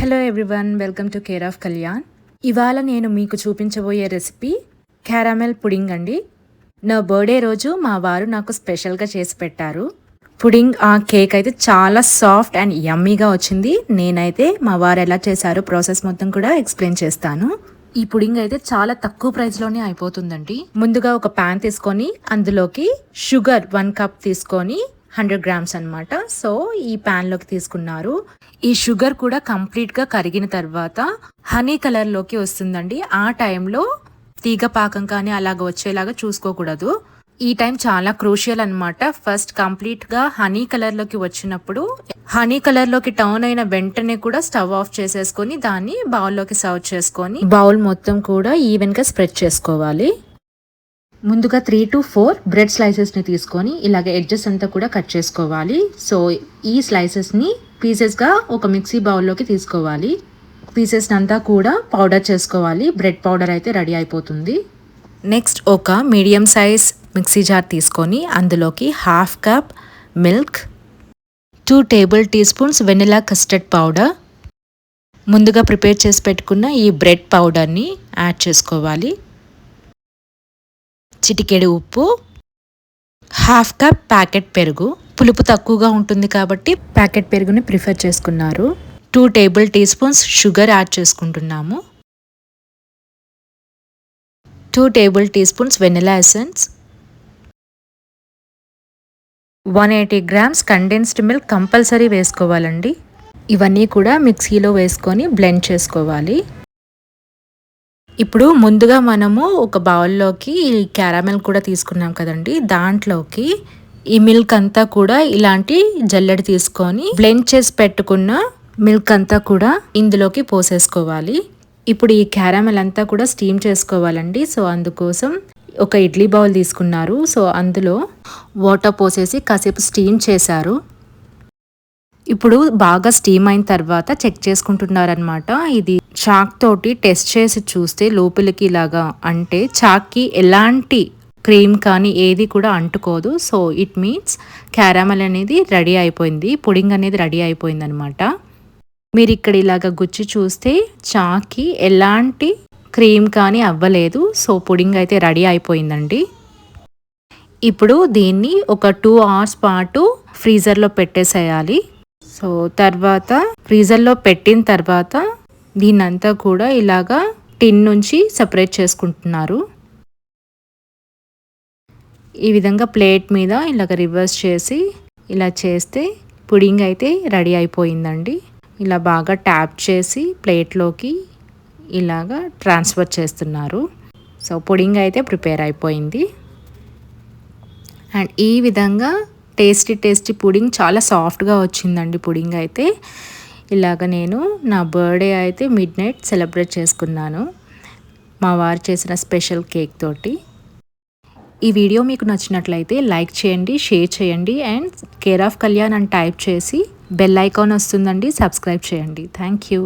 Hello everyone, welcome to care of Kalyan. ఇవాళ నేను మీకు చూపించబోయే రెసిపీ క్యారమెల్ పుడింగ్ అండి. నా బర్త్డే రోజు మా వారు నాకు స్పెషల్గా చేసి పెట్టారు పుడింగ్. ఆ కేక్ అయితే చాలా సాఫ్ట్ అండ్ యమ్మీగా వచ్చింది. నేనైతే మా వారు ఎలా చేశారో ప్రాసెస్ మొత్తం కూడా ఎక్స్ప్లెయిన్ చేస్తాను. ఈ పుడింగ్ అయితే చాలా తక్కువ ప్రైస్లోనే అయిపోతుందండి. ముందుగా ఒక ప్యాన్ తీసుకొని అందులోకి షుగర్ 1 కప్ తీసుకొని 100 గ్రామ్స్ అనమాట. సో ఈ ప్యాన్లోకి తీసుకున్నారు. ఈ షుగర్ కూడా కంప్లీట్గా కరిగిన తర్వాత హనీ కలర్లోకి వస్తుందండి. ఆ టైంలో తీగ పాకం కానీ అలాగ వచ్చేలాగా చూసుకోకూడదు. ఈ టైం చాలా క్రూషియల్ అనమాట. ఫస్ట్ కంప్లీట్గా హనీ కలర్లోకి వచ్చినప్పుడు, హనీ కలర్లోకి టర్న్ అయిన వెంటనే కూడా స్టవ్ ఆఫ్ చేసేసుకొని దాన్ని బౌల్లోకి సర్వ్ చేసుకొని బౌల్ మొత్తం కూడా ఈవెన్గా స్ప్రెడ్ చేసుకోవాలి. ముందుగా 3 to 4 బ్రెడ్ స్లైసెస్ని తీసుకొని ఇలాగ ఎడ్జెస్ అంతా కూడా కట్ చేసుకోవాలి. సో ఈ స్లైసెస్ని పీసెస్గా ఒక మిక్సీ బౌల్లోకి తీసుకోవాలి. పీసెస్ అంతా కూడా పౌడర్ చేసుకోవాలి. బ్రెడ్ పౌడర్ అయితే రెడీ అయిపోతుంది. నెక్స్ట్ ఒక మీడియం సైజ్ మిక్సీ జార్ తీసుకొని అందులోకి 1/2 cup milk, 2 table tea spoons vanilla custard powder, ముందుగా ప్రిపేర్ చేసి పెట్టుకున్న ఈ బ్రెడ్ పౌడర్ని యాడ్ చేసుకోవాలి. చిటికెడు ఉప్పు, 1/2 కప్ ప్యాకెట్ పెరుగు. పులుపు తక్కువగా ఉంటుంది కాబట్టి ప్యాకెట్ పెరుగుని ప్రిఫర్ చేసుకున్నారు. 2 table tea spoons sugar add చేసుకుంటున్నాము. 2 table tea spoons vanilla essence, 180 grams condensed milk compulsory వేసుకోవాలండి. ఇవన్నీ కూడా మిక్సీలో వేసుకొని బ్లెండ్ చేసుకోవాలి. ఇప్పుడు ముందుగా మనము ఒక బౌల్లోకి క్యారమెల్ కూడా తీసుకున్నాం కదండి, దాంట్లోకి ఈ మిల్క్ అంతా కూడా ఇలాంటి జల్లెడ తీసుకొని బ్లెండ్ చేసి పెట్టుకున్న మిల్క్ అంతా కూడా ఇందులోకి పోసేసుకోవాలి. ఇప్పుడు ఈ క్యారమెల్ అంతా కూడా స్టీమ్ చేసుకోవాలండి. సో అందుకోసం ఒక ఇడ్లీ బౌల్ తీసుకున్నారు. సో అందులో వాటర్ పోసేసి కాసేపు స్టీమ్ చేశారు. ఇప్పుడు బాగా స్టీమ్ అయిన తర్వాత చెక్ చేసుకుంటున్నారనమాట. ఇది చాక్ తోటి టెస్ట్ చేసి చూస్తే లోపలికి ఇలాగా అంటే చాక్కి ఎలాంటి క్రీమ్ కానీ ఏది కూడా అంటుకోదు. సో ఇట్ మీన్స్ క్యారమెల్ అనేది రెడీ అయిపోయింది, పుడింగ్ అనేది రెడీ అయిపోయింది అనమాట. మీరు ఇక్కడ ఇలాగ గుచ్చి చూస్తే చాక్కి ఎలాంటి క్రీమ్ కానీ అవ్వలేదు. సో పుడింగ్ అయితే రెడీ అయిపోయిందండి. ఇప్పుడు దీన్ని ఒక 2 hours పాటు ఫ్రీజర్లో పెట్టేసేయాలి. సో తర్వాత ఫ్రీజర్లో పెట్టిన తర్వాత దీన్నంతా కూడా ఇలాగా టిన్ నుంచి సపరేట్ చేసుకుంటున్నారు. ఈ విధంగా ప్లేట్ మీద ఇలాగ రివర్స్ చేసి ఇలా చేస్తే పుడింగ్ అయితే రెడీ అయిపోయిందండి. ఇలా బాగా ట్యాప్ చేసి ప్లేట్లోకి ఇలాగా ట్రాన్స్ఫర్ చేస్తున్నారు. సో పుడింగ్ అయితే ప్రిపేర్ అయిపోయింది. అండ్ ఈ విధంగా టేస్టీ పుడింగ్ చాలా సాఫ్ట్గా వచ్చిందండి. పుడింగ్ అయితే ఇలాగ నేను నా బర్త్డే అయితే మిడ్నైట్ సెలబ్రేట్ చేసుకున్నాను మా వారు చేసిన స్పెషల్ కేక్ తోటి. ఈ వీడియో మీకు నచ్చినట్లయితే లైక్ చేయండి, షేర్ చేయండి అండ్ కేర్ ఆఫ్ కళ్యాణ్ అని టైప్ చేసి బెల్ ఐకాన్ వస్తుందండి, సబ్స్క్రైబ్ చేయండి. Thank you.